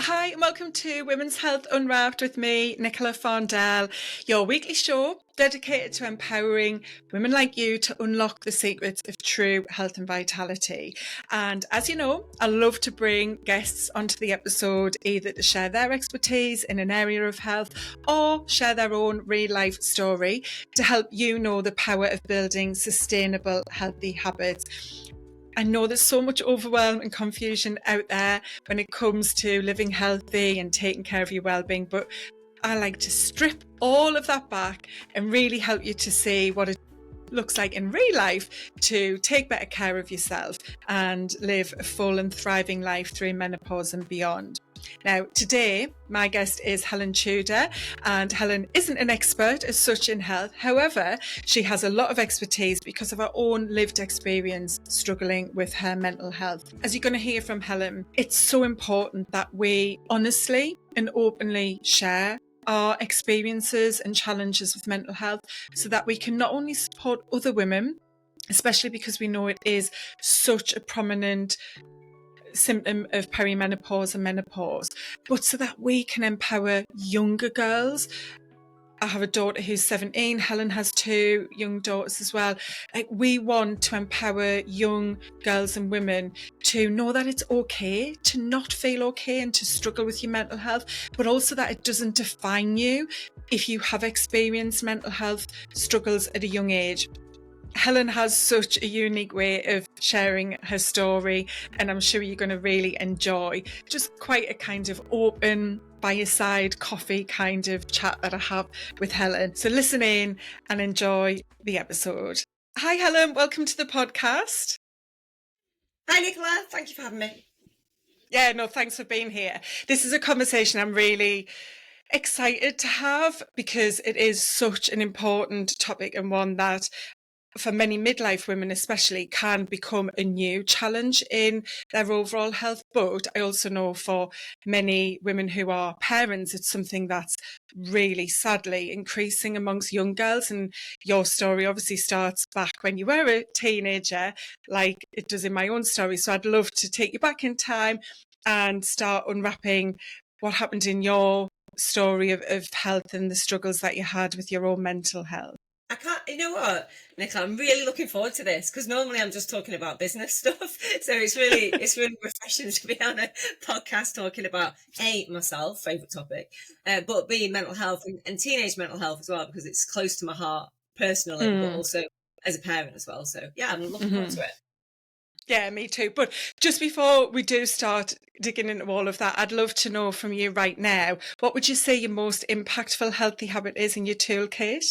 Hi, and welcome to Women's Health Unwrapped with me, Nicola Fondell, your weekly show dedicated to empowering women like you to unlock the secrets of true health and vitality. And as you know, I love to bring guests onto the episode either to share their expertise in an area of health or share their own real life story to help you know the power of building sustainable, healthy habits. I know there's so much overwhelm and confusion out there when it comes to living healthy and taking care of your well-being, but I like to strip all of that back and really help you to see what it looks like in real life to take better care of yourself and live a full and thriving life through menopause and beyond. Now, today, my guest is Helen Tudor, and Helen isn't an expert as such in health. However, she has a lot of expertise because of her own lived experience struggling with her mental health. As you're going to hear from Helen, it's so important that we honestly and openly share our experiences and challenges with mental health so that we can not only support other women, especially because we know it is such a prominent symptom of perimenopause and menopause, but so that we can empower younger girls. I have a daughter who's 17. Helen has two young daughters as well. We want to empower young girls and women to know that it's okay to not feel okay and to struggle with your mental health, but also that it doesn't define you if you have experienced mental health struggles at a young age. Helen has such a unique way of sharing her story, and I'm sure you're going to really enjoy just quite a kind of open, by your side coffee kind of chat that I have with Helen. So listen in and enjoy the episode. Hi, Helen. Welcome to the podcast. Hi, Nicola. Thank you for having me. Yeah, no, thanks for being here. This is a conversation I'm really excited to have because it is such an important topic and one that for many midlife women especially can become a new challenge in their overall health. But I also know for many women who are parents, it's something that's really sadly increasing amongst young girls. And your story obviously starts back when you were a teenager, like it does in my own story. So I'd love to take you back in time and start unwrapping what happened in your story of health and the struggles that you had with your own mental health. I can't, you know what, Nicola, I'm really looking forward to this because normally I'm just talking about business stuff. So it's really refreshing to be on a podcast talking about myself, favourite topic, but B, mental health and teenage mental health as well, because it's close to my heart personally, but also as a parent as well. So yeah, I'm looking forward to it. Yeah, me too. But just before we do start digging into all of that, I'd love to know from you right now, what would you say your most impactful healthy habit is in your toolkit?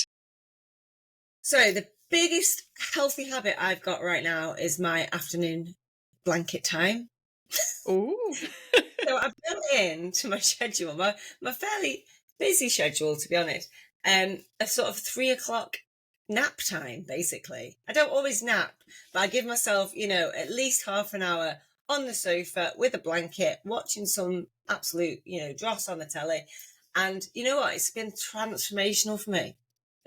So the biggest healthy habit I've got right now is my afternoon blanket time. Oh. So I've built into my schedule, my fairly busy schedule, to be honest, a sort of 3 o'clock nap time, basically. I don't always nap, but I give myself, at least half an hour on the sofa with a blanket, watching some absolute, dross on the telly. And you know what? It's been transformational for me.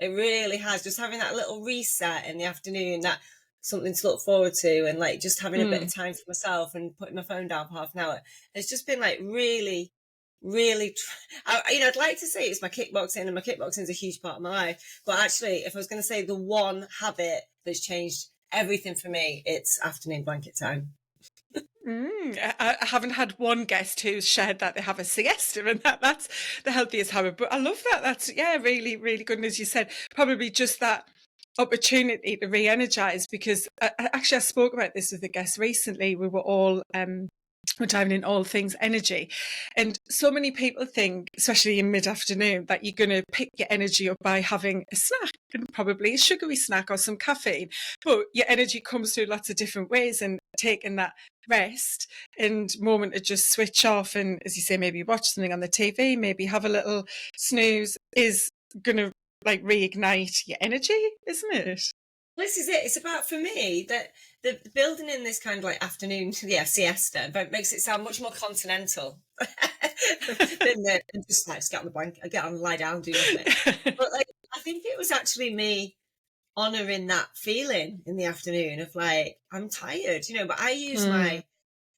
It really has. Just having that little reset in the afternoon, that something to look forward to, and like just having a bit of time for myself and putting my phone down for half an hour. It's just been like really, really, I'd like to say it's my kickboxing, and my kickboxing is a huge part of my life. But actually, if I was going to say the one habit that's changed everything for me, it's afternoon blanket time. I haven't had one guest who's shared that they have a siesta, and that's the healthiest habit. But I love that. That's, really, really good. And as you said, probably just that opportunity to re-energize, because I spoke about this with a guest recently. We were all we're diving in all things energy, and so many people think, especially in mid-afternoon, that you're going to pick your energy up by having a snack, and probably a sugary snack or some caffeine, but your energy comes through lots of different ways, and taking that rest and moment to just switch off and, as you say, maybe watch something on the TV, maybe have a little snooze, is going to like reignite your energy, isn't it? This is it. It's about, for me, that the building in this kind of like afternoon, siesta, but makes it sound much more continental than just like get on the blanket, get on, lie down, do nothing. But like, I think it was actually me honouring that feeling in the afternoon of like, I'm tired, but I use my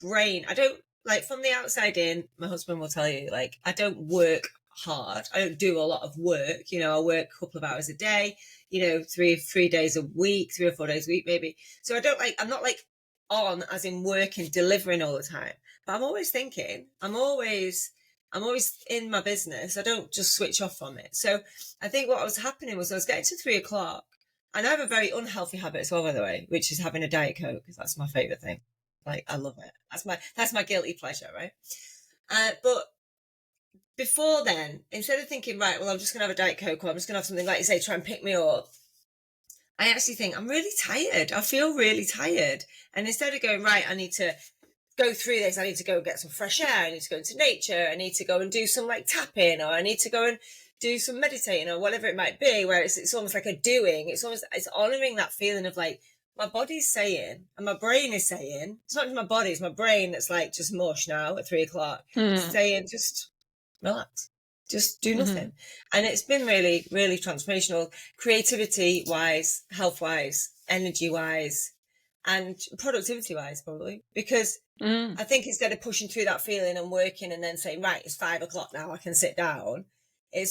brain. I don't like from the outside in, my husband will tell you, like, I don't work hard. I don't do a lot of work. You know, I work a couple of hours a day, you know, three days a week, 3 or 4 days a week, maybe. So I'm not like on as in working, delivering all the time, but I'm always thinking, I'm always in my business. I don't just switch off from it. So I think what was happening was I was getting to 3 o'clock, and I have a very unhealthy habit as well, by the way, which is having a Diet Coke, because that's my favorite thing. Like, I love it. That's my guilty pleasure, right? But before then, instead of thinking, right, well, I'm just going to have a Diet Coke, or I'm just going to have something, like you say, try and pick me up, I actually think I'm really tired. I feel really tired. And instead of going, right, I need to go through this, I need to go get some fresh air, I need to go into nature, I need to go and do some like tapping, or I need to go and do some meditating, or whatever it might be, where it's almost like a doing. It's honoring that feeling of like, my body's saying, and my brain is saying, it's not just my body, it's my brain that's like just mush now at 3 o'clock, saying, just relax, just do nothing. And it's been really, really transformational, creativity wise, health wise, energy wise, and productivity wise, probably, because I think instead of pushing through that feeling and working and then saying, right, it's 5 o'clock now, I can sit down, let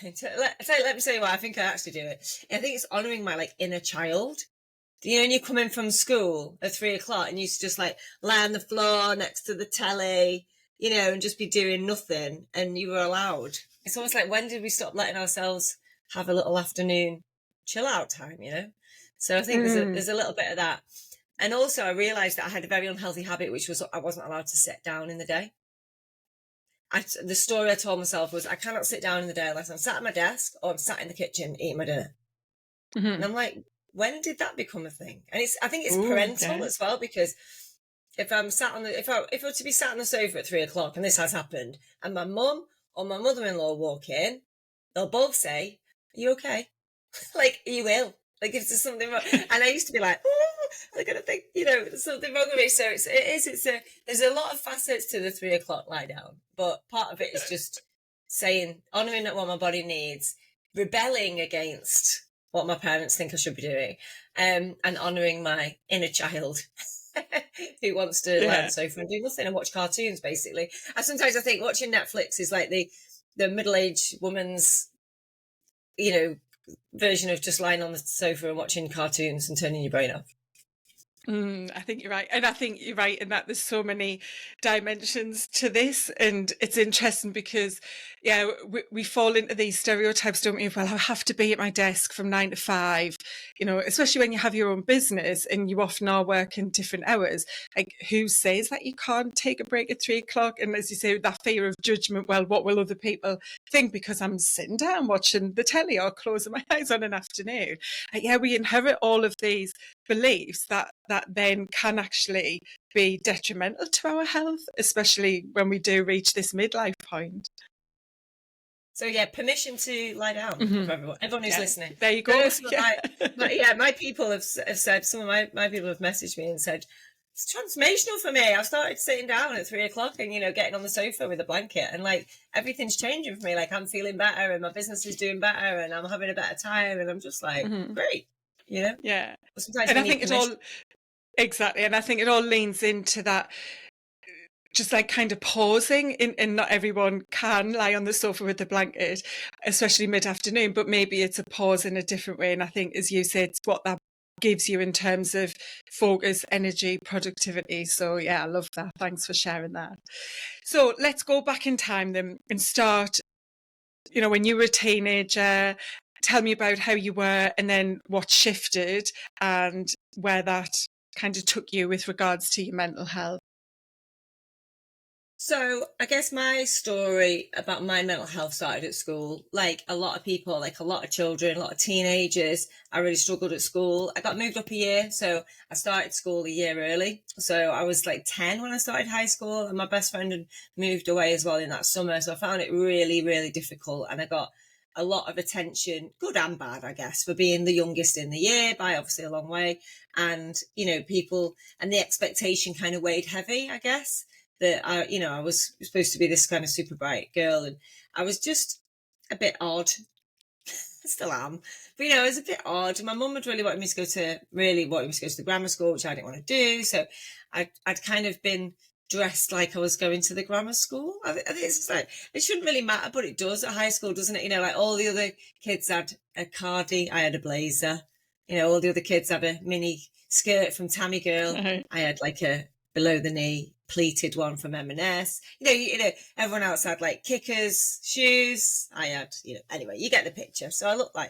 me tell you why I think I actually do it. I think it's honouring my like inner child. You know, when you come in from school at 3 o'clock and you just like lie on the floor next to the telly, you know, and just be doing nothing, and you were allowed. It's almost like, when did we stop letting ourselves have a little afternoon chill out time, you know? So I think there's a little bit of that. And also I realised that I had a very unhealthy habit, which was I wasn't allowed to sit down in the day. The story I told myself was, I cannot sit down in the day unless I'm sat at my desk or I'm sat in the kitchen eating my dinner. And I'm like, when did that become a thing? And I think it's parental as well, because if I'm sat on if I were to be sat on the sofa at 3 o'clock, and this has happened, and my mum or my mother-in-law walk in, they'll both say, "Are you okay?" Like, you will. Like, if there's something wrong. And I used to be like, oh, I'm going to think, you know, there's something wrong with me. So there's a lot of facets to the 3 o'clock lie down. But part of it is just saying, honouring what my body needs, rebelling against what my parents think I should be doing, and honouring my inner child who wants to lie on the sofa and do nothing and watch cartoons, basically. And sometimes I think watching Netflix is like the middle-aged woman's, you know, version of just lying on the sofa and watching cartoons and turning your brain off. I think you're right. And I think you're right in that there's so many dimensions to this. And it's interesting because, yeah, we fall into these stereotypes, don't we? Well, I have to be at my desk from 9 to 5, you know, especially when you have your own business and you often are working different hours. Like, who says that you can't take a break at 3 o'clock? And as you say, that fear of judgment, well, what will other people think because I'm sitting down watching the telly or closing my eyes on an afternoon? Yeah, we inherit all of these beliefs that then can actually be detrimental to our health, especially when we do reach this midlife point. So yeah, permission to lie down for everyone who's listening. There you go. My people have said, some of my people have messaged me and said, it's transformational for me. I've started sitting down at 3 o'clock and, you know, getting on the sofa with a blanket, and like everything's changing for me. Like, I'm feeling better and my business is doing better and I'm having a better time, and I'm just like, great, you know? Yeah. But sometimes and I think it all, exactly. And I think it all leans into that, just like kind of pausing, and not everyone can lie on the sofa with the blanket, especially mid-afternoon, but maybe it's a pause in a different way. And I think, as you said, it's what that gives you in terms of focus, energy, productivity. So yeah, I love that. Thanks for sharing that. So let's go back in time then and start, you know, when you were a teenager. Tell me about how you were, and then what shifted and where that kind of took you with regards to your mental health. So I guess my story about my mental health started at school. Like a lot of people, like a lot of children, a lot of teenagers, I really struggled at school. I got moved up a year, so I started school a year early. So I was like 10 when I started high school, and my best friend had moved away as well in that summer. So I found it really, really difficult, and I got a lot of attention, good and bad, I guess, for being the youngest in the year by obviously a long way. And, you know, people, and the expectation kind of weighed heavy, I guess. That I was supposed to be this kind of super bright girl, and I was just a bit odd. I still am. But, you know, it was a bit odd. My mum had really wanted me to go to the grammar school, which I didn't want to do. So I'd kind of been dressed like I was going to the grammar school. I think it's like, it shouldn't really matter, but it does at high school, doesn't it? You know, like all the other kids had a cardi, I had a blazer. You know, all the other kids had a mini skirt from Tammy Girl. Right. I had like a below the knee pleated one from M&S. You know, everyone else had like kickers, shoes. I had, you know, anyway, you get the picture. So I looked a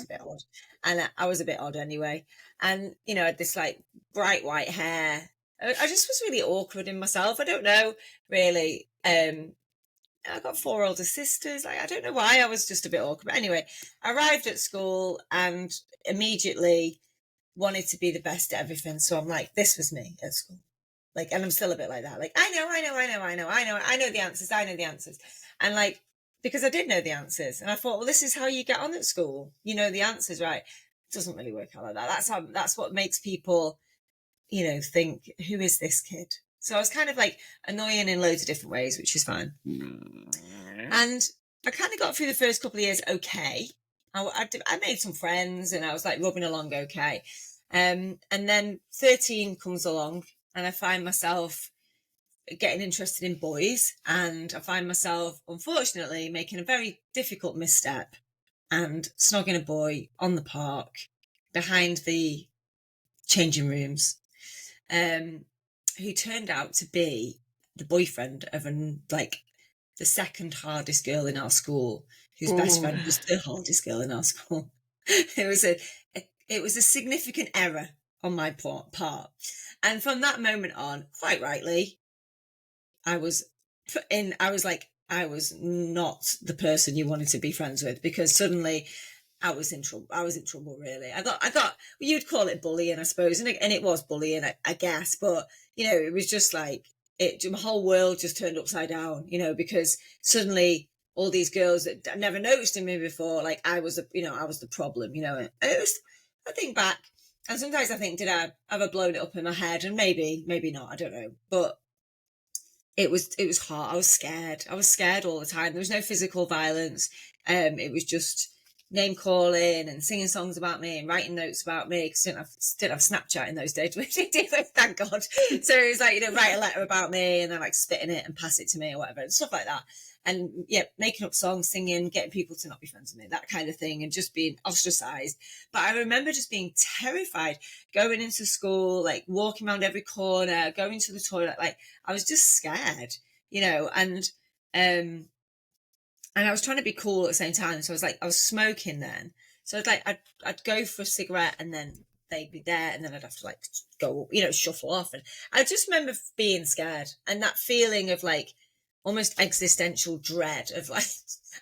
bit odd, and I was a bit odd anyway. And, you know, I had this like bright white hair. I just was really awkward in myself. I don't know really. I got 4 older sisters. Like, I don't know why, I was just a bit awkward. But anyway, I arrived at school and immediately wanted to be the best at everything. So I'm like, this was me at school. Like, and I'm still a bit like that. Like, I know the answers. And like, because I did know the answers, and I thought, well, this is how you get on at school. You know the answers, right? It doesn't really work out like that. That's what makes people, you know, think, who is this kid? So I was kind of like annoying in loads of different ways, which is fine. And I kind of got through the first couple of years okay. I made some friends and I was like rubbing along okay. And then 13 comes along and I find myself getting interested in boys, and I find myself, unfortunately, making a very difficult misstep and snogging a boy on the park behind the changing rooms, who turned out to be the boyfriend of the second hardest girl in our school, whose best friend was the hardest girl in our school. It was a significant error on my part. And from that moment on, quite rightly, I was not the person you wanted to be friends with, because suddenly I was in trouble, really. I thought you'd call it bullying, I suppose. And it was bullying, I guess. But, you know, it was just like, my whole world just turned upside down, you know, because suddenly all these girls that never noticed in me before, like I was the problem, you know. And it was, I think back, and sometimes I think, did I ever blown it up in my head? And maybe not, I don't know. But it was hard. I was scared all the time. There was no physical violence. It was just name calling and singing songs about me and writing notes about me, because didn't have Snapchat in those days, which I did, thank God. So it was like, you know, write a letter about me and then like spit in it and pass it to me or whatever, and stuff like that. And yeah, making up songs, singing, getting people to not be friends with me, that kind of thing, and just being ostracized. But I remember just being terrified going into school, like walking around every corner, going to the toilet, like I was just scared, you know. And I was trying to be cool at the same time. So I was smoking then. So I'd go for a cigarette and then they'd be there, and then I'd have to like go, you know, shuffle off. And I just remember being scared, and that feeling of like almost existential dread of like,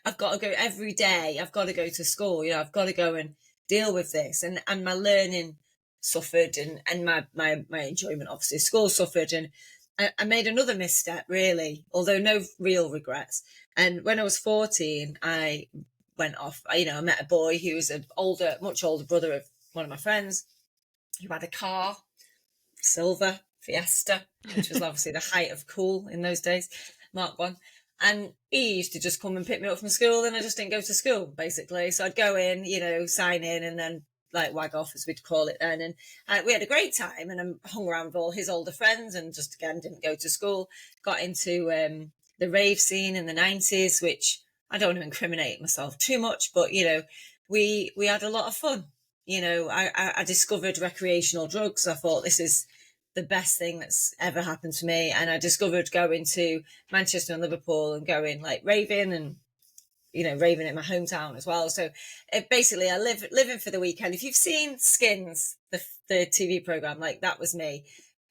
I've got to go every day. I've got to go to school. You know, I've got to go and deal with this. And my learning suffered, and my enjoyment, obviously, school suffered. And I made another misstep, really, although no real regrets. And when I was 14, I went off, you know, I met a boy who was much older brother of one of my friends, who had a car, silver Fiesta, which was obviously the height of cool in those days, Mark 1. And he used to just come and pick me up from school, and I just didn't go to school, basically. So I'd go in, you know, sign in, and then like wag off, as we'd call it then. And we had a great time, and I hung around with all his older friends, and just again didn't go to school. Got into the rave scene in the 90s, which I don't want to incriminate myself too much, but you know, we had a lot of fun. You know, I discovered recreational drugs. I thought, this is the best thing that's ever happened to me. And I discovered going to Manchester and Liverpool and going like raving, and you know, raving in my hometown as well. So basically I living for the weekend. If you've seen Skins, the TV program, like that was me.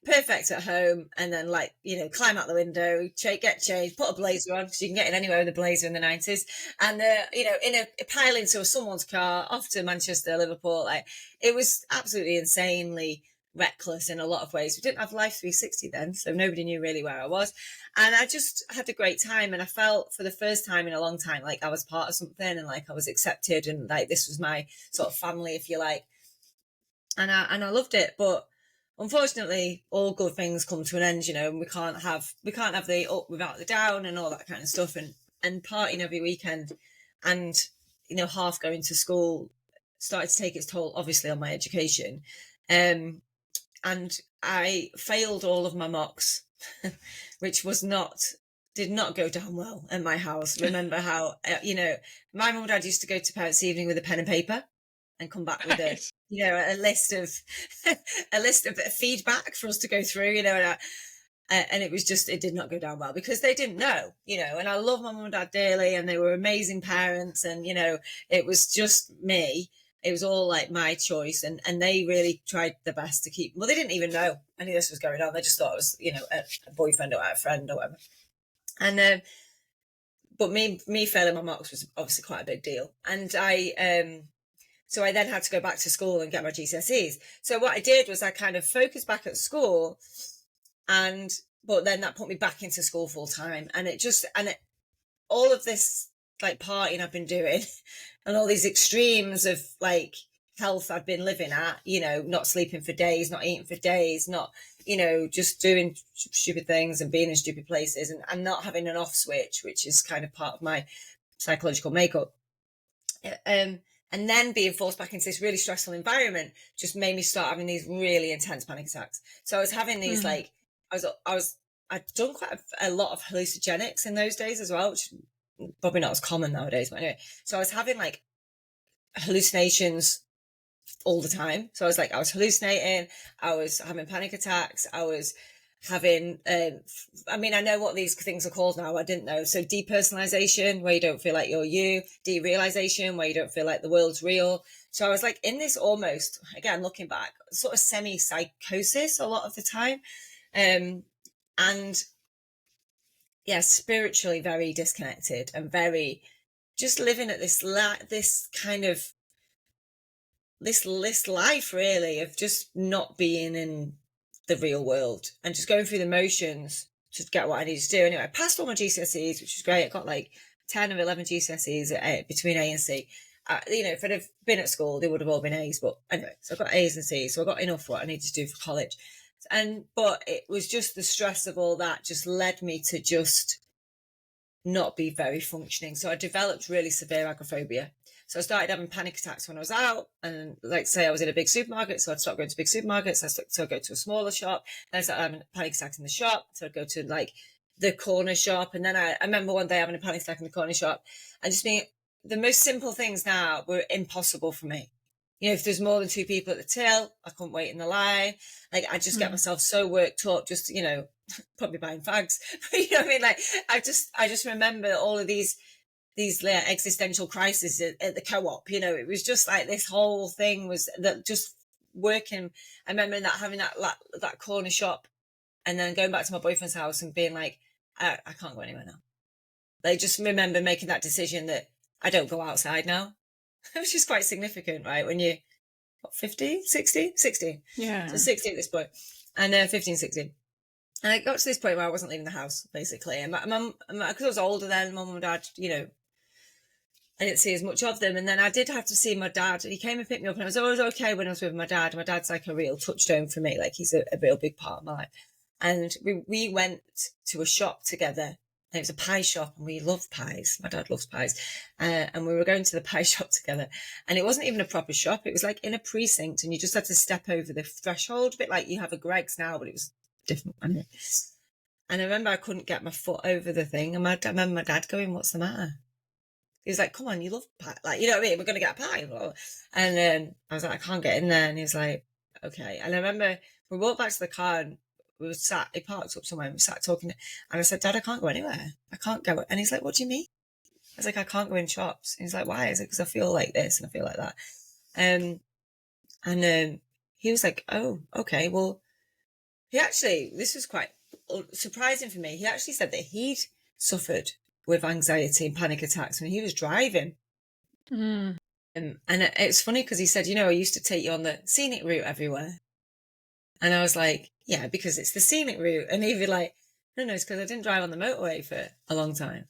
Perfect at home, and then like, you know, climb out the window, get changed, put a blazer on, because you can get in anywhere with a blazer in the 90s, and you know, in a pile into someone's car off to Manchester, Liverpool. Like, it was absolutely insanely reckless in a lot of ways. We didn't have Life 360 then, so nobody knew really where I was, and I just had a great time. And I felt for the first time in a long time like I was part of something, and like I was accepted, and like this was my sort of family, if you like. And I loved it. But unfortunately, all good things come to an end, you know, and we can't have the up without the down and all that kind of stuff, and partying every weekend. And half going to school started to take its toll, obviously, on my education. And I failed all of my mocks, which did not go down well in my house. Remember how, my mum and dad used to go to parents' evening with a pen and paper and come back with a list of a list of feedback for us to go through, and it did not go down well because they didn't know, and I love my mum and dad dearly and they were amazing parents, and, it was just me. It was all like my choice, and they really tried their best to keep, well, they didn't even know any of this was going on. They just thought it was, a boyfriend or a friend or whatever. And, but me failing my marks was obviously quite a big deal. And so I then had to go back to school and get my GCSEs. So what I did was I kind of focused back at school, but then that put me back into school full time. And all of this like partying I've been doing and all these extremes of like health I've been living at, not sleeping for days, not eating for days, not, just doing stupid things and being in stupid places and not having an off switch, which is kind of part of my psychological makeup. And then being forced back into this really stressful environment just made me start having these really intense panic attacks. So I was having these I'd done quite a lot of hallucinogenics in those days as well, which is probably not as common nowadays, but anyway. So I was having like hallucinations all the time. So I was hallucinating, I was having panic attacks, I was having, I know what these things are called now, I didn't know. So depersonalization, where you don't feel like you're you, derealization, where you don't feel like the world's real. So I was like in this almost, again, looking back, sort of semi-psychosis a lot of the time. And yeah, spiritually very disconnected and very just living at this kind of this life really of just not being in the real world and just going through the motions to get what I needed to do. Anyway, I passed all my GCSEs, which was great. I got like 10 or 11 GCSEs between A and C. If I'd have been at school, they would have all been A's. But anyway, so I got A's and C's. So I got enough for what I needed to do for college. But it was just the stress of all that just led me to just not be very functioning. So I developed really severe agoraphobia. So I started having panic attacks when I was out, and like say I was in a big supermarket, so I'd stop going to big supermarkets. So I'd go to a smaller shop, then I started having panic attacks in the shop. So I'd go to like the corner shop, and then I remember one day having a panic attack in the corner shop, and just being the most simple things now were impossible for me. If there's more than 2 people at the till, I couldn't wait in the line. Like I just get myself so worked up, just probably buying fags. But you know what I mean? Like I just remember all of these existential crises at the co-op. It was just like this whole thing was that just working. I remember having that corner shop, and then going back to my boyfriend's house and being like, I can't go anywhere now. Like just remember making that decision that I don't go outside now. Which is quite significant, right? When you're 15, 16? 16. Yeah. So 16 at this point. And 15, 16. And I got to this point where I wasn't leaving the house, basically. And my mum, because I was older then, mum and dad, I didn't see as much of them. And then I did have to see my dad. He came and picked me up, and I was always okay when I was with my dad. My dad's like a real touchstone for me. Like he's a real big part of my life. And we went to a shop together. And it was a pie shop, and we love pies. My dad loves pies. And we were going to the pie shop together. And it wasn't even a proper shop. It was like in a precinct, and you just had to step over the threshold, a bit like you have a Greggs now, but it was different. And I remember I couldn't get my foot over the thing. And I remember my dad going, "What's the matter?" He was like, "Come on, you love pie. Like, you know what I mean? We're going to get a pie." And I was like, "I can't get in there." And he was like, "Okay." And I remember we walked back to the car, and he parked up somewhere, and we sat talking, and I said, "Dad, I can't go anywhere. I can't go." And he's like, "What do you mean?" I was like, "I can't go in shops." And he's like, "Why?" I was like, "Because I feel like this and I feel like that." And he was like, "Oh, okay." Well, this was quite surprising for me. He actually said that he'd suffered with anxiety and panic attacks when he was driving. And it's funny because he said, "I used to take you on the scenic route everywhere." And I was like, "Yeah, because it's the scenic route." And he'd be like, "No, it's because I didn't drive on the motorway for a long time.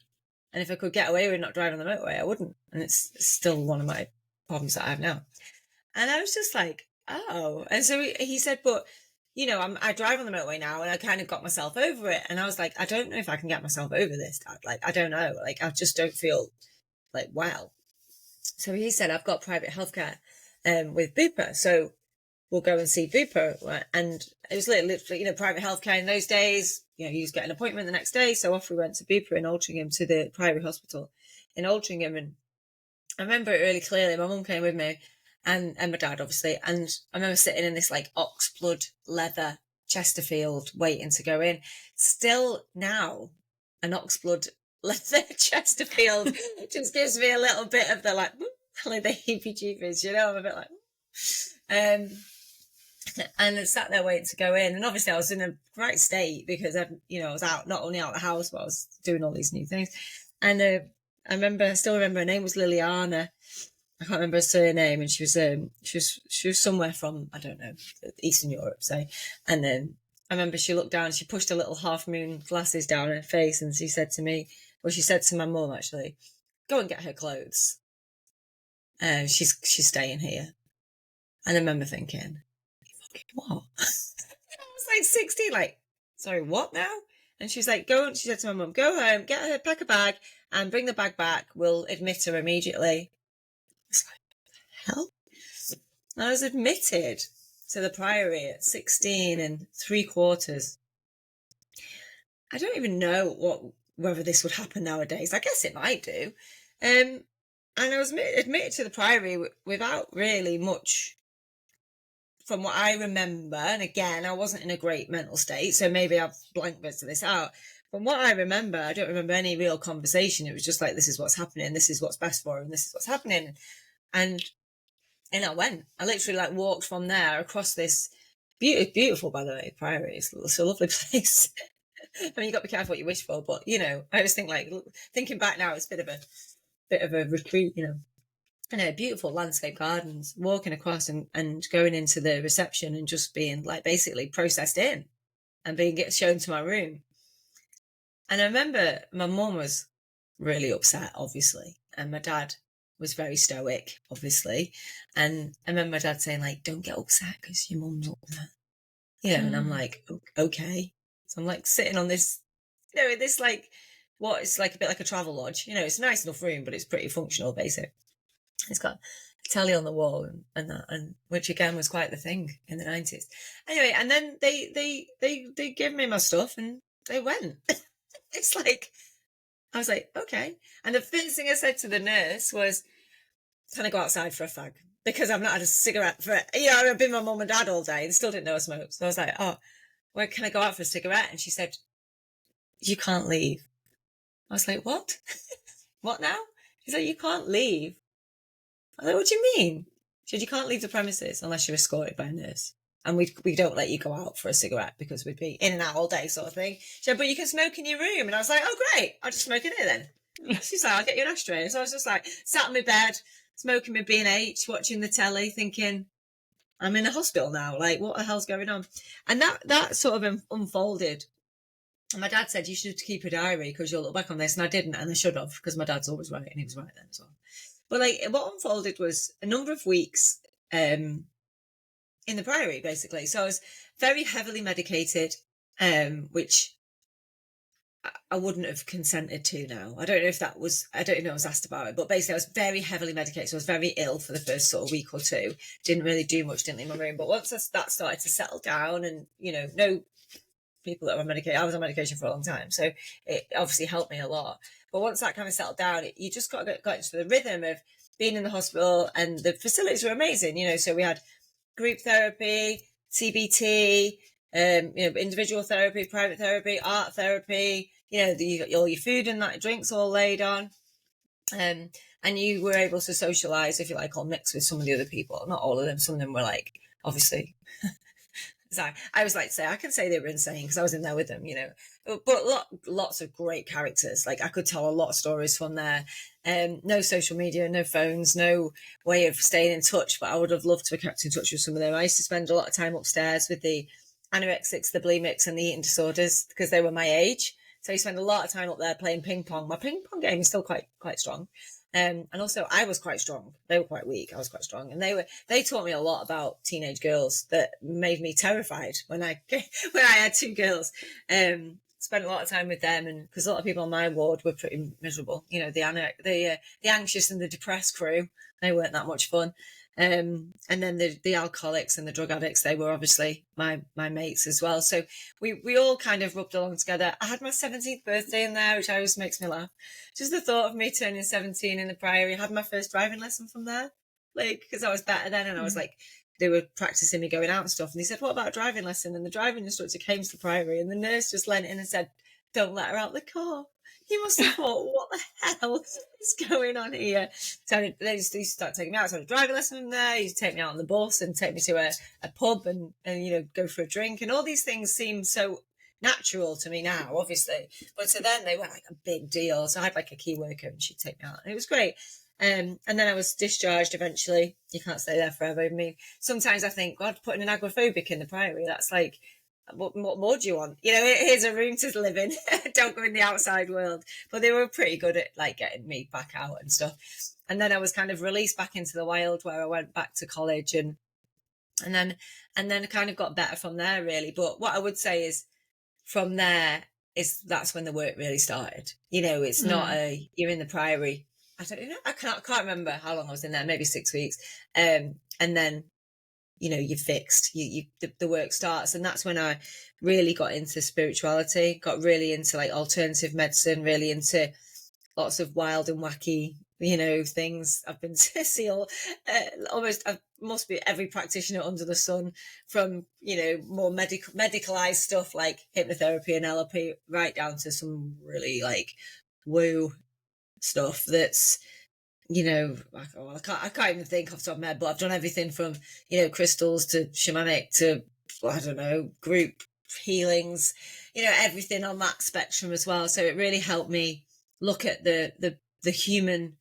And if I could get away with not driving on the motorway, I wouldn't. And it's still one of my problems that I have now." And I was just like, "Oh." And so he said, "But, I drive on the motorway now, and I kind of got myself over it." And I was like, "I don't know if I can get myself over this, Dad. Like, I don't know. Like, I just don't feel like well." So he said, I've got private healthcare with Bupa, so we'll go and see Bupa. Right? And it was literally, you know, private healthcare in those days. You know, you just get an appointment the next day. So off we went to Bupa in Altrincham, to the Priory Hospital in Altrincham. And I remember it really clearly. My mum came with me, and my dad, obviously. And I remember sitting in this like oxblood leather Chesterfield waiting to go in. Still now, an oxblood leather Chesterfield just gives me a little bit of the like the heebie-jeebies, you know. I'm a bit like, and I sat there waiting to go in. And obviously I was in a great state because I was out, not only out of the house, but I was doing all these new things. And I still remember her name was Liliana. I can't remember her surname, and she was somewhere from, I don't know, Eastern Europe, say. And then I remember she looked down, she pushed her little half moon glasses down her face, and she said to me, well, she said to my mum actually, go and get her clothes. She's staying here. And I remember thinking, what? I was like 16, like, sorry, what now? And she's like, she said to my mum, go home, get her, pack a bag, and bring the bag back. We'll admit her immediately. I was like, what the hell? And I was admitted to the Priory at 16 and 3/4. I don't even know whether this would happen nowadays. I guess it might do. And I was admitted to the Priory without really much, from what I remember. And again, I wasn't in a great mental state, so maybe I've blanked bits of this out. From what I remember, I don't remember any real conversation. It was just like, this is what's happening, this is what's best for her, and this is what's happening. And I went. I literally like walked from there across this beautiful, by the way, Priory. It's a lovely place. I mean, you got to be careful what you wish for, but you know, I always think, like, thinking back now, it's a bit of a retreat, you know. And beautiful landscape gardens, walking across and going into the reception and just being like basically processed in and being shown to my room. And I remember my mum was really upset, obviously, and my dad was very stoic, obviously. And I remember my dad saying, like, don't get upset because your mum's upset. You know, and I'm like, okay. So I'm like sitting on this, you know, this like, it's like a bit like a travel lodge. You know, it's a nice enough room, but it's pretty functional, basic. It's got a telly on the wall and that, and which again was quite the thing in the 90s. Anyway, and then they gave me my stuff and they went. It's like, I was like, okay. And the first thing I said to the nurse was, can I go outside for a fag? Because I've not had a cigarette for, you know, I've been with my mum and dad all day and still didn't know I smoked. So I was like, oh, well, can I go out for a cigarette? And she said, you can't leave. I was like, what? What now? She's like, you can't leave. I was like, what do you mean? She said, you can't leave the premises unless you're escorted by a nurse. And we don't let you go out for a cigarette because we'd be in and out all day, sort of thing. She said, but you can smoke in your room. And I was like, oh, great. I'll just smoke in here then. She's like, I'll get you an ashtray. So I was just like, sat on my bed, smoking my B&H, watching the telly, thinking, I'm in a hospital now. Like, what the hell's going on? And that sort of unfolded. And my dad said, you should keep a diary because you'll look back on this. And I didn't, and I should have, because my dad's always right, and he was right then as well. But like, what unfolded was a number of weeks in the Priory, basically. So I was very heavily medicated, which I wouldn't have consented to now. I don't know if I was asked about it, but basically I was very heavily medicated. So I was very ill for the first sort of week or two. Didn't really do much, didn't leave my room. But once that started to settle down and, you know, no people that were medicated, I was on medication for a long time. So it obviously helped me a lot. But once that kind of settled down, you just got into the rhythm of being in the hospital, and the facilities were amazing. You know, so we had group therapy, CBT, individual therapy, private therapy, art therapy. You know, you got all your food and that drinks all laid on. And you were able to socialise, if you like, or mix with some of the other people. Not all of them. Some of them were like, obviously. So I was like, I can say they were insane because I was in there with them, you know. But lots of great characters. Like, I could tell a lot of stories from there. No social media, no phones, no way of staying in touch. But I would have loved to have kept in touch with some of them. I used to spend a lot of time upstairs with the anorexics, the bulimics, and the eating disorders because they were my age. So you spend a lot of time up there playing ping pong. My ping pong game is still quite strong. And also I was quite strong. They were quite weak. I was quite strong. And they taught me a lot about teenage girls that made me terrified when I had two girls. spent a lot of time with them, and because a lot of people on my ward were pretty miserable. You know, the anxious and the depressed crew, they weren't that much fun. And then the alcoholics and the drug addicts, they were obviously my mates as well. So we all kind of rubbed along together. I had my 17th birthday in there, which always makes me laugh. Just the thought of me turning 17 in the Priory. I had my first driving lesson from there, like, because I was better then, and I was like, they were practicing me going out and stuff, and they said, what about a driving lesson? And the driving instructor came to the Priory, and the nurse just leant in and said, don't let her out the car. You must have thought, what the hell is going on here? So they used to start taking me out. So I had a driving lesson from there. He used to take me out on the bus and take me to a pub and you know, go for a drink. And all these things seem so natural to me now, obviously. But to them, they were like a big deal. So I had like a key worker and she'd take me out. And it was great. And then I was discharged eventually. You can't stay there forever. I mean, sometimes I think, God, putting an agoraphobic in the Priory, that's like, what more do you want? You know, here's a room to live in. Don't go in the outside world. But they were pretty good at like getting me back out and stuff. And then I was kind of released back into the wild, where I went back to college and then I kind of got better from there, really. But what I would say is, from there that's when the work really started. You know, it's not you're in the Priory. I don't know. I can't remember how long I was in there. Maybe 6 weeks. And then, you know, you're fixed. The work starts, and that's when I really got into spirituality. Got really into like alternative medicine. Really into lots of wild and wacky, you know, things. I've been to see almost. Must be every practitioner under the sun, from, you know, more medicalized stuff like hypnotherapy and NLP, right down to some really like woo stuff that's, you know, I can't even think off the top of my head, but I've done everything from, you know, crystals to shamanic to, I don't know, group healings, you know, everything on that spectrum as well. So it really helped me look at the human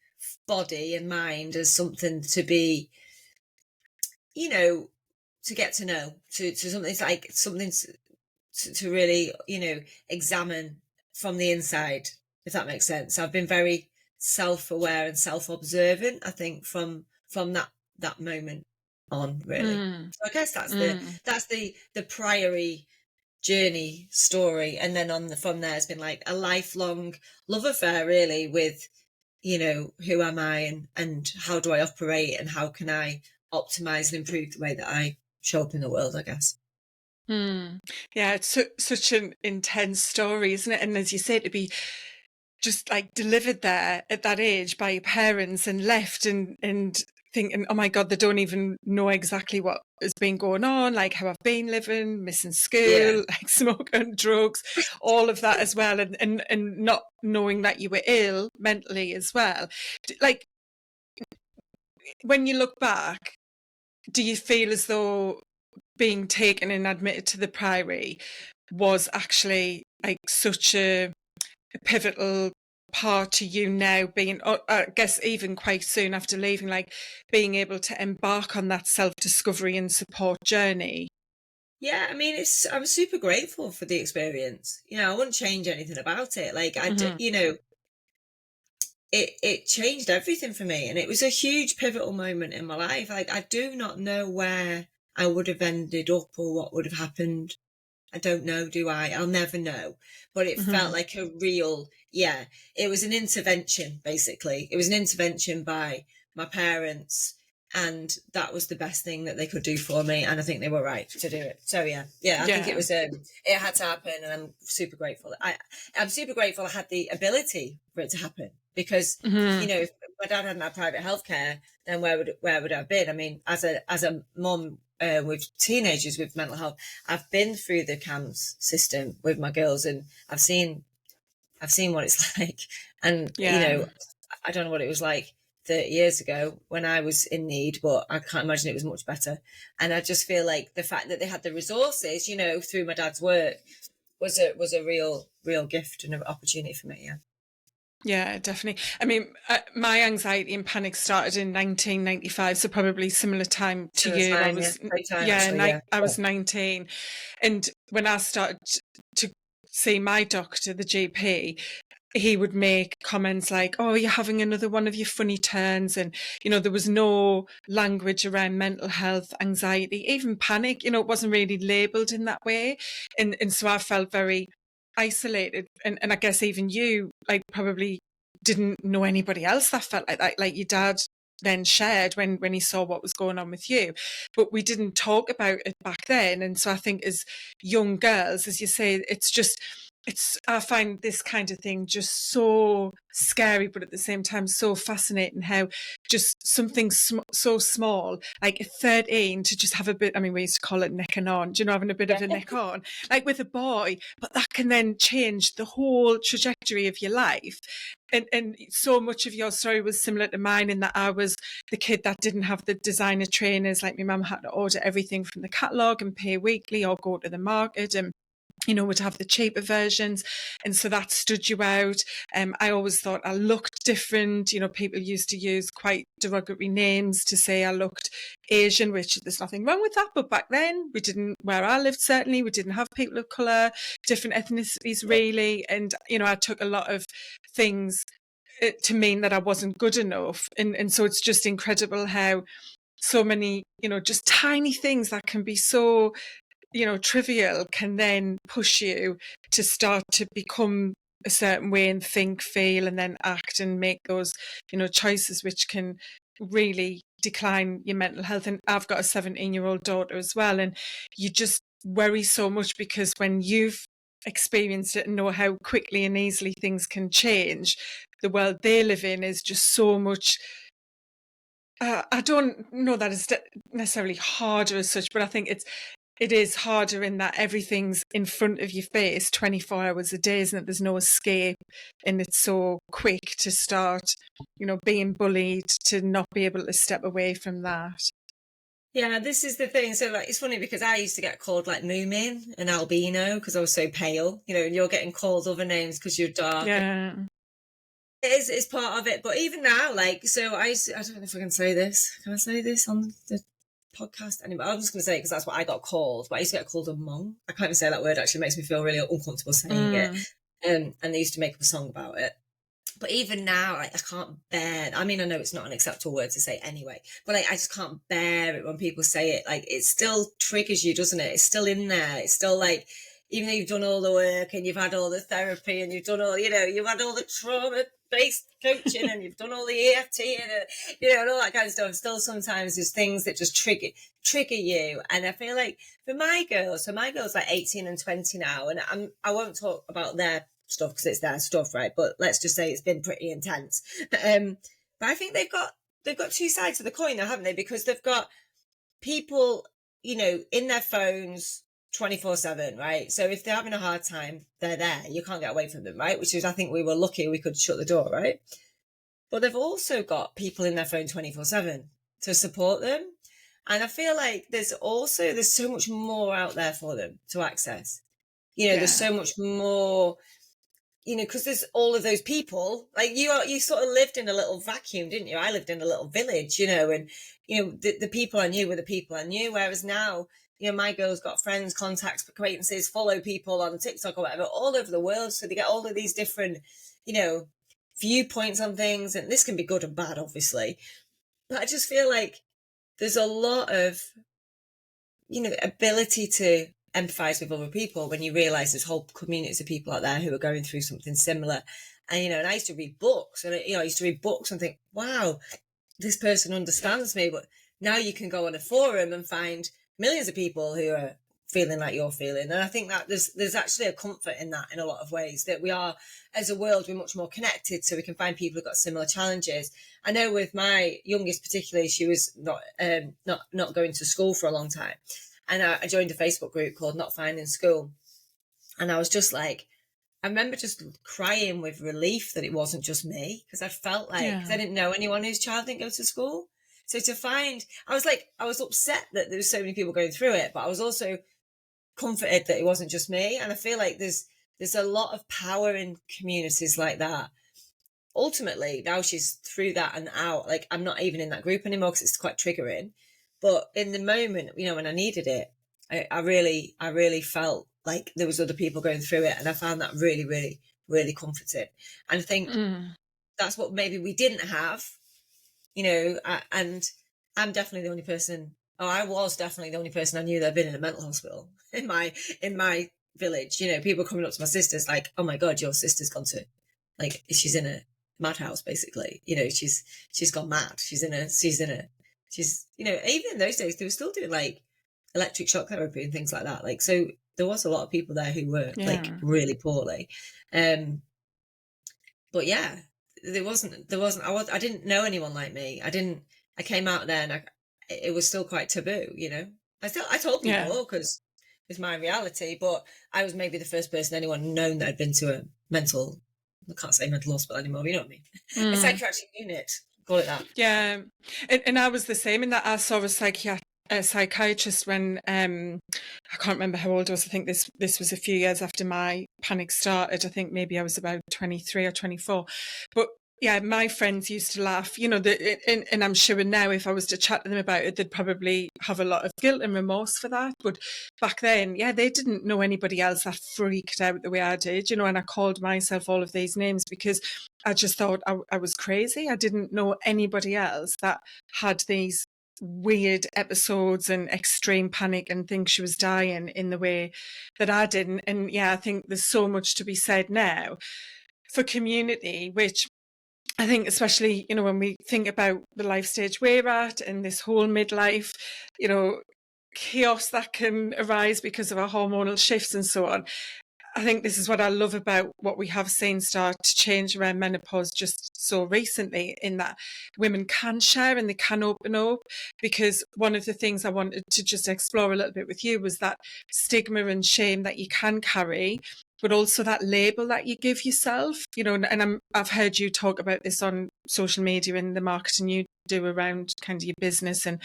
body and mind as something to be, you know, to get to know, to something like something to really, you know, examine from the inside, if that makes sense. I've been very self-aware and self-observant, I think, from that moment on, really. So I guess that's the Priory journey story. And then from there has been like a lifelong love affair, really, with, you know, who am I and how do I operate and how can I optimize and improve the way that I show up in the world, I guess. Yeah, it's such an intense story, isn't it? And as you say, to be just like delivered there at that age by your parents and left and thinking, oh my God, they don't even know exactly what has been going on, like how I've been living, missing school, like smoking, drugs, all of that as well, and not knowing that you were ill mentally as well. Like, when you look back, do you feel as though being taken and admitted to the Priory was actually like such a pivotal part to you now, being, I guess even quite soon after leaving, like being able to embark on that self-discovery and support journey? Yeah, I mean, I'm super grateful for the experience. You know, I wouldn't change anything about it. Like, you know, it changed everything for me, and it was a huge pivotal moment in my life. Like, I do not know where I would have ended up or what would have happened. I don't know, do I? I'll never know. But it felt like a real, it was an intervention, basically. It was an intervention by my parents, and that was the best thing that they could do for me. And I think they were right to do it. So, I think it was, it had to happen. And I'm super grateful. I'm super grateful I had the ability for it to happen, because, you know, if my dad hadn't had private healthcare, then where would I have been? I mean, as a mum, with teenagers with mental health, I've been through the CAMS system with my girls, and I've seen what it's like. And, you know, I don't know what it was like 30 years ago when I was in need, but I can't imagine it was much better. And I just feel like the fact that they had the resources, you know, through my dad's work was a real gift and an opportunity for me. Yeah, definitely. I mean, my anxiety and panic started in 1995, so probably similar time to you. I was, I was 19, and when I started to see my doctor, the GP, he would make comments like, "Oh, you're having another one of your funny turns," and you know, there was no language around mental health, anxiety, even panic. You know, it wasn't really labelled in that way, and so I felt very isolated, and I guess even you, like, probably didn't know anybody else that felt like that. Like your dad then shared when he saw what was going on with you, but we didn't talk about it back then. And so I think as young girls, as you say, I find this kind of thing just so scary, but at the same time so fascinating. How just something so small, like at 13, to just have a bit. I mean, we used to call it necking on. Do you know, having a bit of a neck on, like with a boy, but that can then change the whole trajectory of your life. And so much of your story was similar to mine, in that I was the kid that didn't have the designer trainers. Like my mum had to order everything from the catalogue and pay weekly or go to the market, and would have the cheaper versions. And so that stood you out. I always thought I looked different. People used to use quite derogatory names to say I looked Asian, which there's nothing wrong with that. But back then, where I lived, certainly, we didn't have people of colour, different ethnicities, really. And, I took a lot of things to mean that I wasn't good enough. And so it's just incredible how so many, just tiny things that can be so trivial can then push you to start to become a certain way and think, feel, and then act and make those, choices, which can really decline your mental health. And I've got a 17-year-old daughter as well. And you just worry so much, because when you've experienced it and know how quickly and easily things can change, the world they live in is just so much. I don't know that it's necessarily harder as such, but I think it is harder in that everything's in front of your face 24 hours a day, isn't it? There's no escape, and it's so quick to start, being bullied, to not be able to step away from that. Yeah, this is the thing. So, like, it's funny because I used to get called like Moomin and albino because I was so pale, and you're getting called other names because you're dark. Yeah. It's part of it. But even now, like, so I don't know if I can say this. Can I say this on the podcast anymore? I'm just going to say it because that's what I got called. But I used to get called a mong. I can't even say that word. Actually, it makes me feel really uncomfortable saying it. And they used to make up a song about it. But even now, I can't bear. I mean, I know it's not an acceptable word to say anyway, but I just can't bear it when people say it. Like, it still triggers you, doesn't it? It's still in there. It's still like, even though you've done all the work and you've had all the therapy and you've done all, you've had all the trauma-based coaching and you've done all the EFT and and all that kind of stuff. Still, sometimes there's things that just trigger you. And I feel like for my girls, like 18 and 20 now, and I won't talk about their stuff because it's their stuff, right? But let's just say it's been pretty intense. But I think they've got two sides of the coin now, haven't they? Because they've got people, in their phones 24/7, right? So if they're having a hard time, they're there. You can't get away from them, right? Which is, I think we were lucky we could shut the door, right? But they've also got people in their phone 24/7 to support them. And I feel like there's so much more out there for them to access. There's so much more, because there's all of those people. Like, you sort of lived in a little vacuum, didn't you? I lived in a little village, and the people I knew were the people I knew. Whereas now, my girls got friends, contacts, acquaintances, follow people on TikTok or whatever all over the world. So they get all of these different, viewpoints on things. And this can be good and bad, obviously. But I just feel like there's a lot of, ability to empathize with other people when you realize there's whole communities of people out there who are going through something similar. And, and I used to read books and, I used to read books and think, wow, this person understands me. But now you can go on a forum and find millions of people who are feeling like you're feeling. And I think that there's actually a comfort in that in a lot of ways, that we are, as a world, we're much more connected, so we can find people who've got similar challenges. I know with my youngest particularly, she was not going to school for a long time. And I joined a Facebook group called Not Finding School. And I was just like, I remember just crying with relief that it wasn't just me, because I felt like, because I didn't know anyone whose child didn't go to school. So to find, I was upset that there was so many people going through it, but I was also comforted that it wasn't just me. And I feel like there's a lot of power in communities like that. Ultimately, now she's through that and out, like, I'm not even in that group anymore because it's quite triggering. But in the moment, when I needed it, I really felt like there was other people going through it, and I found that really, really, really comforting. And I think that's what maybe we didn't have, and I'm definitely the only person. Oh, I was definitely the only person I knew that had been in a mental hospital in my village. You know, people coming up to my sisters like, "Oh my god, your sister's gone to, like, she's in a madhouse, basically. You know, she's gone mad. She's in a you know, even in those days they were still doing like electric shock therapy and things like that. Like, so there was a lot of people there who were like Yeah. really poorly. But yeah, I didn't know anyone like me. I came out there and it was still quite taboo, you know. I told Yeah. people because it's my reality, but I was maybe the first person anyone known that had been to a I can't say mental hospital anymore, but you know what I mean. A Mm. psychiatric unit, call it that. Yeah. And I was the same in that I saw a psychiatrist when I can't remember how old I was. I think this was a few years after my panic started. I think maybe I was about 23 or 24. But yeah, my friends used to laugh, you know, and I'm sure now if I was to chat to them about it, they'd probably have a lot of guilt and remorse for that. But back then, yeah, they didn't know anybody else that freaked out the way I did, you know, and I called myself all of these names because I just thought I was crazy. I didn't know anybody else that had these weird episodes and extreme panic and think she was dying in the way that I did. And yeah, I think there's so much to be said now for community, which I think especially, you know, when we think about the life stage we're at and this whole midlife, you know, chaos that can arise because of our hormonal shifts and so on. I think this is what I love about what we have seen start to change around menopause just so recently, in that women can share and they can open up. Because one of the things I wanted to just explore a little bit with you was that stigma and shame that you can carry, but also that label that you give yourself, you know, and I've heard you talk about this on social media and the marketing you do around kind of your business and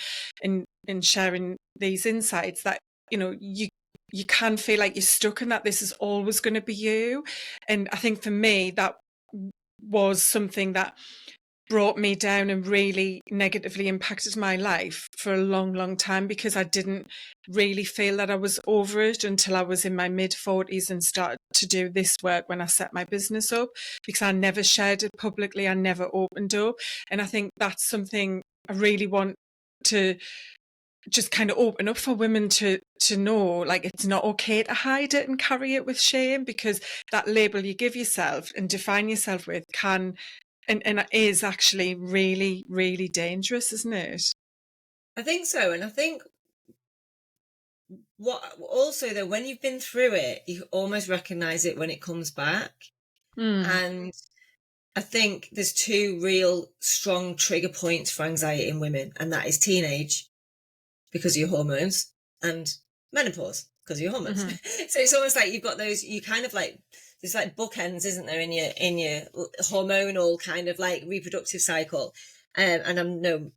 sharing these insights that, you know, you can feel like you're stuck in that this is always going to be you. And I think for me, that was something that brought me down and really negatively impacted my life for a long, long time, because I didn't really feel that I was over it until I was in my mid-40s and started to do this work when I set my business up, because I never shared it publicly. I never opened up. And I think that's something I really want to just kind of open up for women to know, like, it's not okay to hide it and carry it with shame, because that label you give yourself and define yourself with can and it is actually really, really dangerous, isn't it? I think so, and I think what also though, when you've been through it, you almost recognize it when it comes back. Mm. And I think there's two real strong trigger points for anxiety in women, and that is teenage because of your hormones and menopause because of your hormones. Mm-hmm. So it's almost like you've got those, you kind of like, there's like bookends, isn't there, in your hormonal kind of like reproductive cycle. And I'm no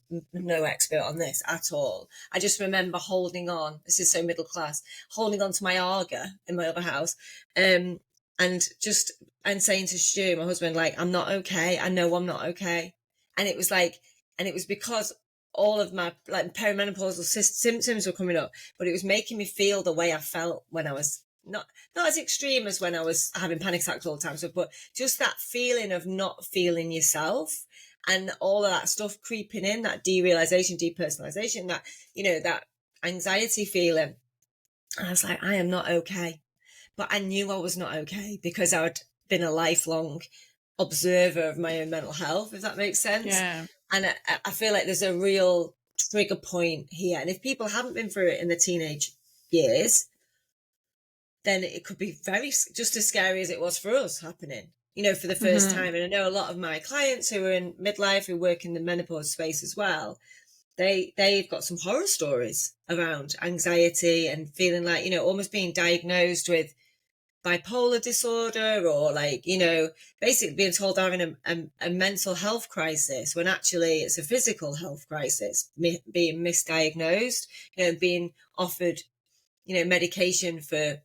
expert on this at all. I just remember holding on. This is so middle class. Holding on to my Arga in my other house, and saying to Stu, my husband, like, I'm not okay. I know I'm not okay. And it was like, and it was because all of my like perimenopausal symptoms were coming up, but it was making me feel the way I felt when I was not as extreme as when I was having panic attacks all the time. So, but just that feeling of not feeling yourself and all of that stuff creeping in, that derealization, depersonalization, that, you know, that anxiety feeling. And I was like, I am not okay. But I knew I was not okay because I'd been a lifelong observer of my own mental health, if that makes sense. Yeah. And I feel like there's a real trigger point here. And if people haven't been through it in the teenage years, then it could be just as scary as it was for us happening, you know, for the first time. And I know a lot of my clients who are in midlife, who work in the menopause space as well, they've got some horror stories around anxiety and feeling like, you know, almost being diagnosed with bipolar disorder, or like, you know, basically being told they're having a mental health crisis when actually it's a physical health crisis, being misdiagnosed, you know, being offered, you know, medication for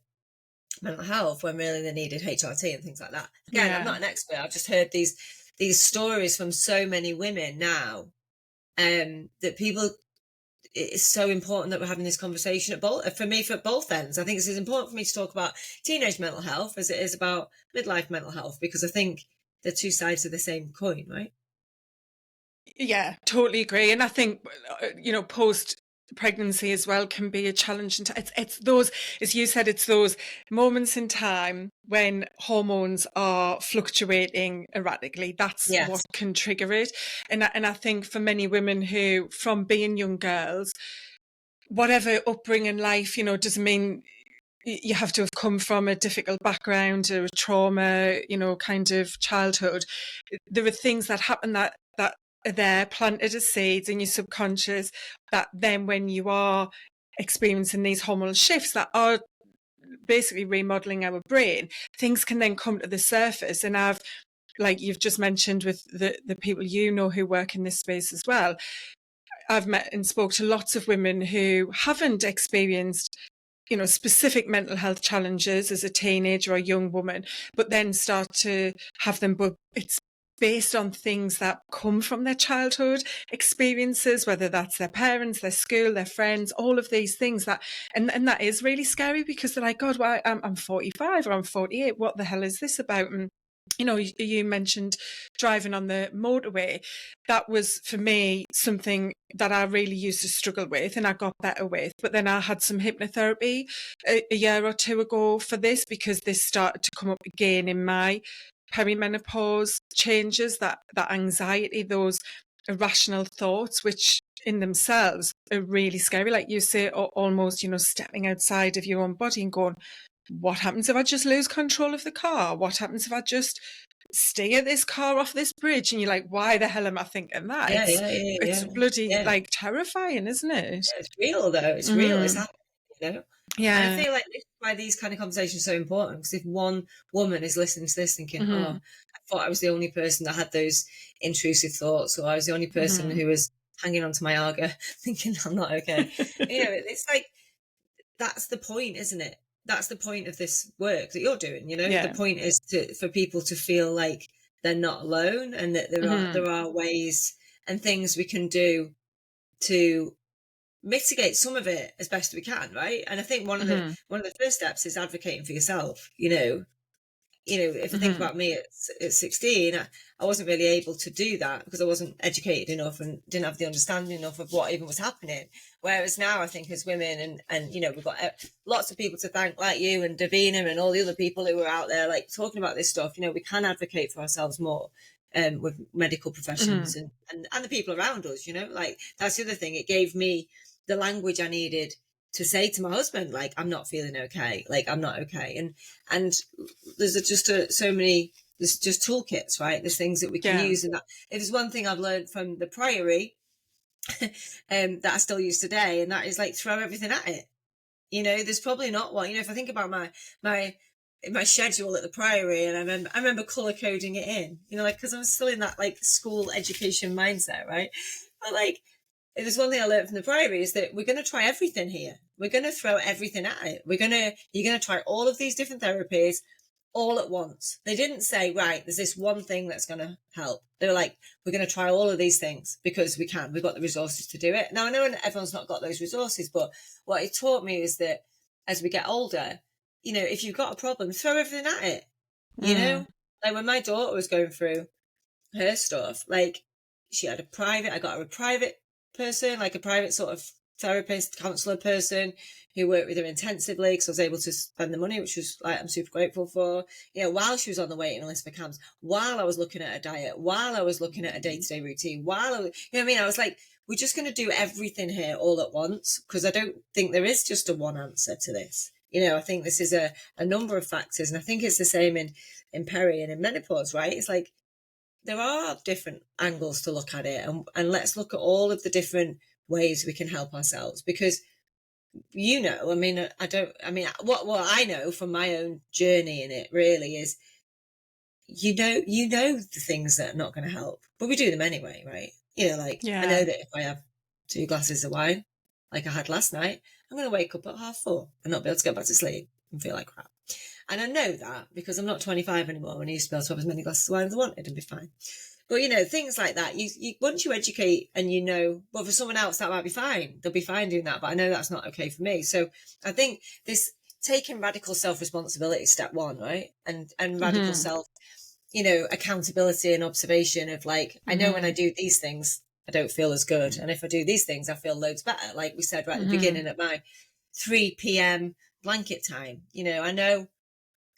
mental health when really they needed HRT and things like that. Again, I'm not an expert. I've just heard these stories from so many women now, that people, it's so important that we're having this conversation at both, for me, for both ends. I think it's as important for me to talk about teenage mental health as it is about midlife mental health, because I think they're two sides of the same coin, right? Yeah, totally agree. And I think, you know, post pregnancy as well can be a challenge. And it's those, as you said, it's those moments in time when hormones are fluctuating erratically. That's what Yes. can trigger it. And I think for many women who, from being young girls, whatever upbringing life, doesn't mean you have to have come from a difficult background or a trauma, kind of childhood. There are things that happen that are there, planted as seeds in your subconscious, that then when you are experiencing these hormonal shifts that are basically remodeling our brain, things can then come to the surface. And like you've just mentioned with the people who work in this space as well, I've met and spoke to lots of women who haven't experienced specific mental health challenges as a teenager or a young woman, but then start to have them, but it's based on things that come from their childhood experiences, whether that's their parents, their school, their friends, all of these things and that is really scary, because they're like, God, well, I'm 45 or I'm 48. What the hell is this about? And you mentioned driving on the motorway. That was, for me, something that I really used to struggle with and I got better with. But then I had some hypnotherapy a year or two ago for this, because this started to come up again in my perimenopause changes, that anxiety, those irrational thoughts, which in themselves are really scary. Like you say, almost, stepping outside of your own body and going, what happens if I just lose control of the car? What happens if I just steer this car off this bridge? And you're like, why the hell am I thinking that? Yeah, It's bloody yeah. like terrifying, isn't it? Yeah, it's real though. It's real. It's happening. And I Yeah. feel like this is why these kind of conversations are so important, because if one woman is listening to this thinking, oh, I thought I was the only person that had those intrusive thoughts, or I was the only person who was hanging on to my Arga thinking I'm not okay. It's like, that's the point, isn't it? That's the point of this work that you're doing. Yeah. The point is for people to feel like they're not alone, and that there are ways and things we can do to mitigate some of it as best we can, right? And I think one of the first steps is advocating for yourself. If I think about me at 16, I wasn't really able to do that because I wasn't educated enough and didn't have the understanding enough of what even was happening. Whereas now I think as women and we've got lots of people to thank, like you and Davina and all the other people who are out there like talking about this stuff. We can advocate for ourselves more with medical professions and the people around us, like that's the other thing. It gave me the language I needed to say to my husband, like, I'm not feeling okay, like I'm not okay. And there's just so many, there's just toolkits, right? There's things that we can use. And that, if there's one thing I've learned from the Priory that I still use today, and that is like, throw everything at it. There's probably not one, if I think about my schedule at the Priory, and I remember color coding it in, like, because I'm still in that like school education mindset, right? But like, if there's one thing I learned from the Priory is that we're going to try everything here. We're going to throw everything at it. You're going to try all of these different therapies all at once. They didn't say, right, there's this one thing that's going to help. They were like, we're going to try all of these things because we can. We've got the resources to do it. Now, I know everyone's not got those resources, but what it taught me is that as we get older, if you've got a problem, throw everything at it. Like when my daughter was going through her stuff, like I got her a private person, like a private sort of therapist, counsellor person who worked with her intensively, because I was able to spend the money, which was like I'm super grateful for. While she was on the waiting list for camps, while I was looking at her diet, while I was looking at her day-to-day routine, I was like, we're just going to do everything here all at once, because I don't think there is just a one answer to this. I think this is a number of factors, and I think it's the same in peri and in menopause, right? It's like there are different angles to look at it, and let's look at all of the different ways we can help ourselves, because what I know from my own journey in it really is the things that are not going to help, but we do them anyway, right? I know that if I have 2 glasses of wine like I had last night, I'm going to wake up at 4:30 and not be able to go back to sleep and feel like crap. And I know that because I'm not 25 anymore, and I used to be able to have as many glasses of wine as I wanted and be fine. But, things like that, you once you educate and well, for someone else, that might be fine. They'll be fine doing that, but I know that's not okay for me. So I think this taking radical self-responsibility is step 1, right? And radical self, accountability and observation of like, I know when I do these things, I don't feel as good. And if I do these things, I feel loads better. Like we said right at the beginning, at my 3 p.m. blanket time, I know,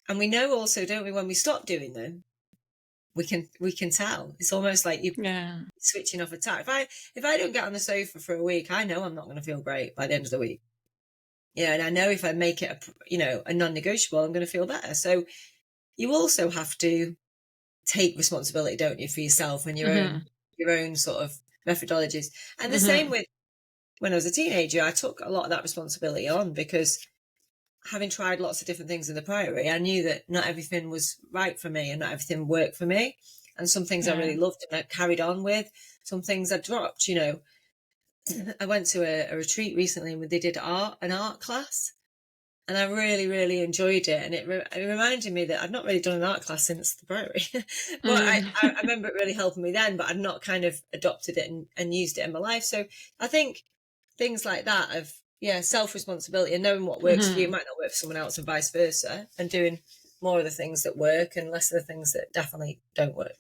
and we know also, don't we, when we stop doing them, we can tell. It's almost like you switching off a tap. If I don't get on the sofa for a week, I know I'm not going to feel great by the end of the week. And I know if I make it a non-negotiable, I'm going to feel better. So you also have to take responsibility, don't you, for yourself and your own sort of methodologies. And the same with when I was a teenager, I took a lot of that responsibility on, because having tried lots of different things in the Priory, I knew that not everything was right for me and not everything worked for me. And some things I really loved and I carried on with. Some things I dropped, I went to a retreat recently where they did an art class, and I really, really enjoyed it. And it reminded me that I'd not really done an art class since the Priory. But I remember it really helping me then, but I'd not kind of adopted it and used it in my life. So I think things like that of, self-responsibility and knowing what works for you might not work for someone else, and vice versa, and doing more of the things that work and less of the things that definitely don't work.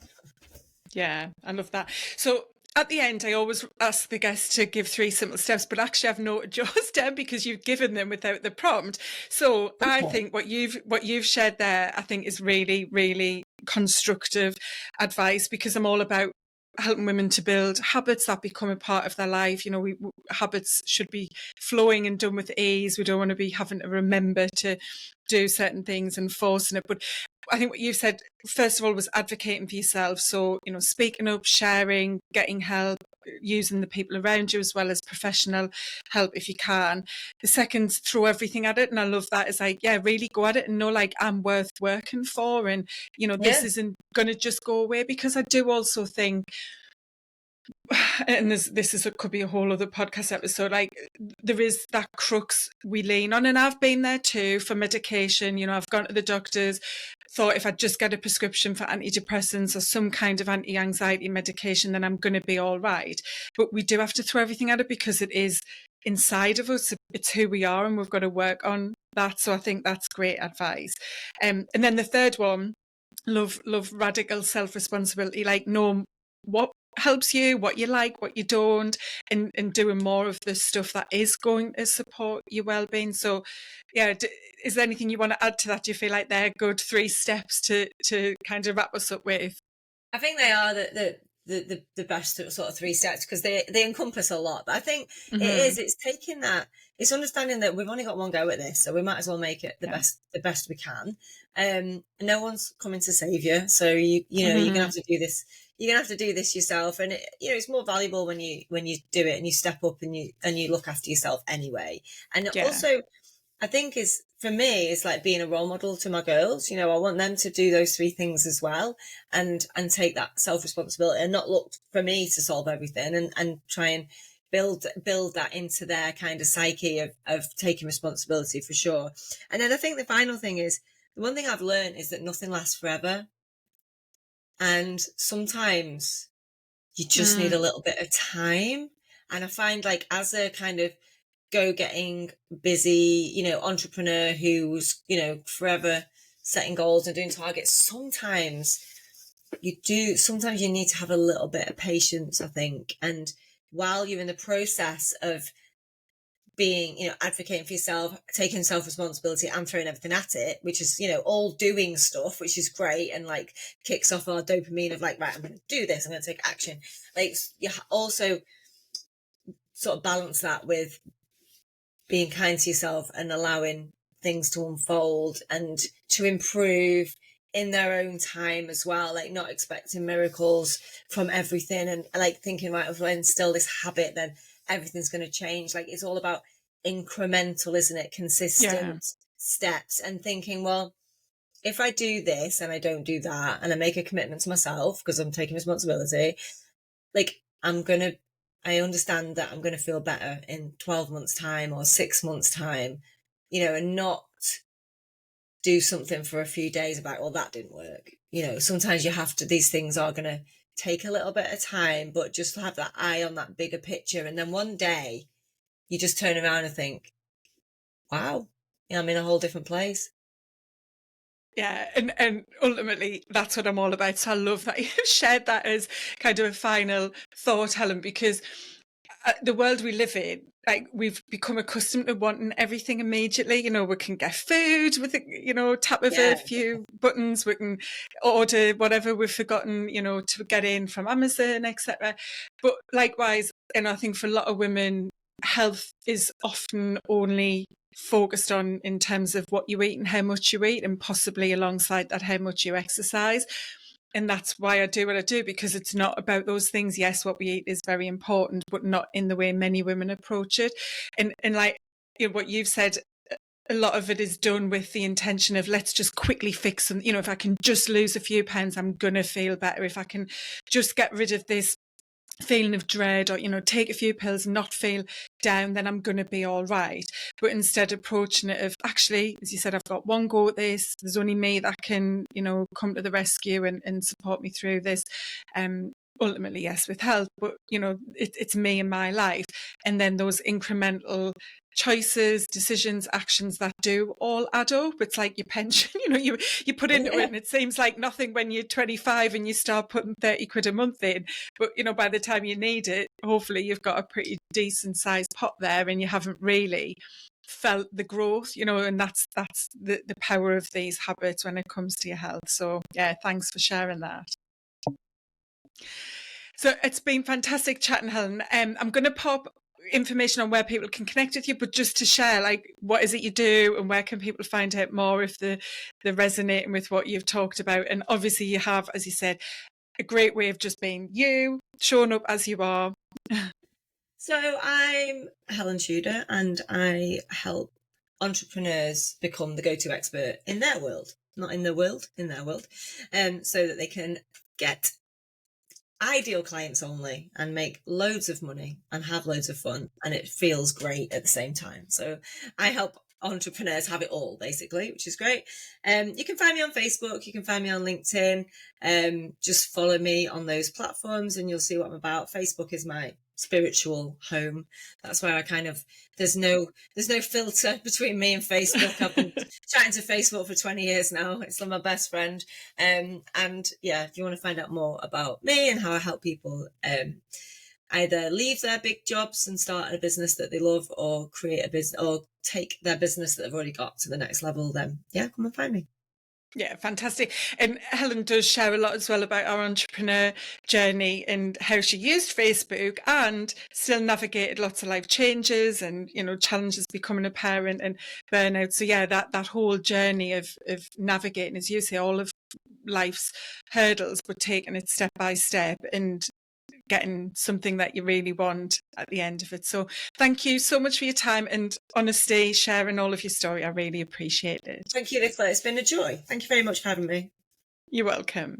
Yeah, I love that. So at the end, I always ask the guests to give 3 simple steps, but actually I've noted yours down because you've given them without the prompt. So I think what you've shared there, I think, is really, really constructive advice, because I'm all about helping women to build habits that become a part of their life. Habits should be flowing and done with ease. We don't want to be having to remember to do certain things and forcing it. But I think what you said, first of all, was advocating for yourself. So, speaking up, sharing, getting help, using the people around you as well as professional help if you can. The second, throw everything at it. And I love that. It's like, really go at it and know, like, I'm worth working for. And, this isn't going to just go away, because I do also think, and could be a whole other podcast episode, like, there is that crux we lean on, and I've been there too for medication. I've gone to the doctors, thought if I just get a prescription for antidepressants or some kind of anti-anxiety medication, then I'm going to be all right. But we do have to throw everything at it, because it is inside of us. It's who we are, and we've got to work on that. So I think that's great advice. And then the third one, love radical self-responsibility, like, know what helps you, what you like, what you don't, and doing more of the stuff that is going to support your well-being. So is there anything you want to add to that? Do you feel like they're good 3 steps to kind of wrap us up with? I think they are the best sort of 3 steps, because they encompass a lot. But I think it's taking that, it's understanding that we've only got one go at this, so we might as well make it the best we can. No one's coming to save you, so you're gonna have to do this. You're gonna have to do this yourself, and it's more valuable when you do it and you step up and you look after yourself anyway. And also, I think for me, it's like being a role model to my girls. I want them to do those 3 things as well, and take that self-responsibility and not look for me to solve everything, and try and build that into their kind of psyche of taking responsibility, for sure. And then I think the final thing is, the one thing I've learned is that nothing lasts forever. And sometimes you just need a little bit of time. And I find, like, as a kind of go-getting, busy, entrepreneur who's, forever setting goals and doing targets, sometimes you need to have a little bit of patience, I think. And while you're in the process of being, advocating for yourself, taking self-responsibility and throwing everything at it, which is, all doing stuff, which is great, and like kicks off our dopamine of like, right, I'm going to do this, I'm going to take action. Like, you also sort of balance that with being kind to yourself and allowing things to unfold and to improve in their own time as well, like not expecting miracles from everything, and like thinking, right, if I instill this habit, then everything's going to change. Like, it's all about incremental, isn't it? Consistent steps, and thinking, well, if I do this and I don't do that, and I make a commitment to myself because I'm taking responsibility, like, I understand that I'm going to feel better in 12 months time or 6 months time, and not do something for a few days about, well, that didn't work. Sometimes you have to, these things are going to take a little bit of time, but just have that eye on that bigger picture. And then one day you just turn around and think, wow, I'm in a whole different place. Yeah, and ultimately that's what I'm all about. So I love that you shared that as kind of a final thought, Helen, because the world we live in, like we've become accustomed to wanting everything immediately. You know, we can get food with a, tap of Yeah, a few buttons. We can order whatever we've forgotten, to get in from Amazon, etc. But likewise, and I think for a lot of women, health is often only focused on in terms of what you eat and how much you eat, and possibly alongside that how much you exercise. And that's why I do what I do, because it's not about those things. Yes, what we eat is very important, but not in the way many women approach it. And like, what you've said, a lot of it is done with the intention of, let's just quickly fix them. If I can just lose a few pounds, I'm gonna feel better. If I can just get rid of this feeling of dread, or take a few pills and not feel down, then I'm going to be all right. But instead approaching it of, actually, as you said, I've got one go at this, there's only me that can come to the rescue and support me through this. Ultimately, yes, with help, but it's me and my life. And then those incremental choices, decisions, actions that do all add up. It's like your pension, you put into it, and it seems like nothing when you're 25 and you start putting 30 quid a month in. But, by the time you need it, hopefully you've got a pretty decent sized pot there, and you haven't really felt the growth, and that's the power of these habits when it comes to your health. So yeah, thanks for sharing that. So it's been fantastic chatting, Helen. I'm going to pop information on where people can connect with you, but just to share, like, what is it you do and where can people find out more if they're resonating with what you've talked about? And obviously you have, as you said, a great way of just being you, showing up as you are. So I'm Helen Tudor, and I help entrepreneurs become the go-to expert in their world, not in the world, in their world, so that they can get ideal clients only and make loads of money and have loads of fun, and it feels great at the same time. So I help entrepreneurs have it all, basically, which is great. You can find me on Facebook, you can find me on LinkedIn. Just follow me on those platforms and you'll see what I'm about. Facebook is my spiritual home. That's where I kind of, there's no filter between me and Facebook. I've been chatting to Facebook for 20 years now. It's my best friend. And yeah, if you want to find out more about me and how I help people either leave their big jobs and start a business that they love, or create a business, or take their business that they've already got to the next level, then yeah, come and find me. Yeah, fantastic. And Helen does share a lot as well about our entrepreneur journey and how she used Facebook and still navigated lots of life changes and, challenges becoming a parent and burnout. So yeah, that whole journey of navigating, as you say, all of life's hurdles, but taking it step by step and getting something that you really want at the end of it. So thank you so much for your time and honesty, sharing all of your story. I really appreciate it. Thank you, Nicola. It's been a joy. Thank you very much for having me. You're welcome.